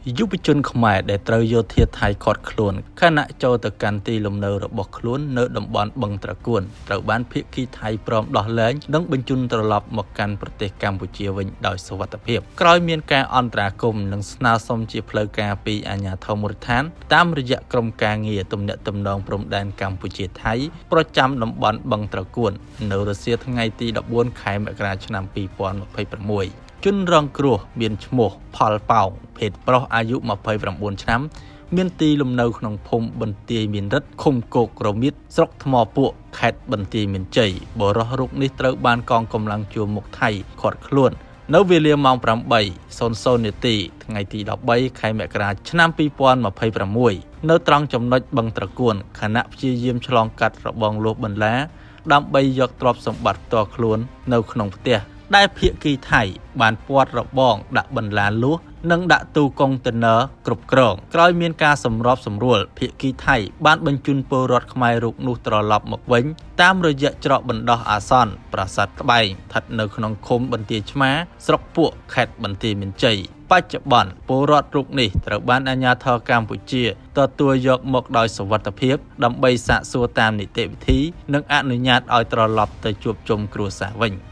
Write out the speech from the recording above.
យុវជនខ្មែរដែលត្រូវយោធាថៃឃាត់ខ្លួនខណៈចូលទៅកាន់ទីលំនៅរបស់ខ្លួននៅតំបន់បឹងត្រកួនត្រូវបានភាគីថៃព្រមដោះលែងនិងបញ្ជូនត្រឡប់មកកាន់ប្រទេសកម្ពុជាវិញដោយសុវត្ថិភាពក្រោយមានការអន្តរាគមន៍និងស្នើសុំជាផ្លូវការពីអាជ្ញាធរមូលដ្ឋានតាមរយៈក្រុមការងារទំនាក់ទំនងព្រំដែនកម្ពុជាថៃប្រចាំតំបន់បឹងត្រកួននៅរសៀលថ្ងៃទី14ខែមករាឆ្នាំ2026ជនរងគ្រោះមានឈ្មោះផលប៉ោងភេទប្រុសអាយុ29ឆ្នាំមានទីលំនៅក្នុងភូមិបន្ទាយមានរិទ្ធឃុំគោករមៀតស្រុកថ្មពួកខេត្តបន្ទាយមានជ័យបរិសុទ្ធរូបនេះត្រូវបានកងកម្លាំងជួរមុខថៃឃាត់ខ្លួននៅវេលាម៉ោង 8:00 នាទីថ្ងៃទី13ខែមករាឆ្នាំ2026នៅត្រង់ចំណុចបឹងត្រកួនខណៈព្យាយាមឆ្លងកាត់របងលោះបន្លាដើម្បីយកទ្រព្យសម្បត្តិផ្ទាល់ខ្លួននៅក្នុងផ្ទះដែលភាគីថៃបានពាត់របងដាក់បន្លាលួសនិងដាក់ទូកុងតឺន័រគ្រប់គ្រងក្រោយមានការសម្របសម្រួលភាគីថៃបានបញ្ជូនពលរដ្ឋខ្មែររូបនោះត្រឡប់មកវិញតាមរយៈច្រកបណ្ដោះអាសន្នប្រាសាទក្បែងស្ថិតនៅក្នុងឃុំបន្ទាយឆ្មាស្រុកពួកខេត្តបន្ទាយមានជ័យបច្ចុប្បន្នពលរដ្ឋរូបនេះត្រូវបានអាជ្ញាធរកម្ពុជាទទួលយកមកដោយសុវត្ថិភាពដើម្បីសាកសួរតាមនីតិវិធីនិងអនុញ្ញាតឲ្យត្រឡប់ទៅជួបជុំគ្រួសារវិញ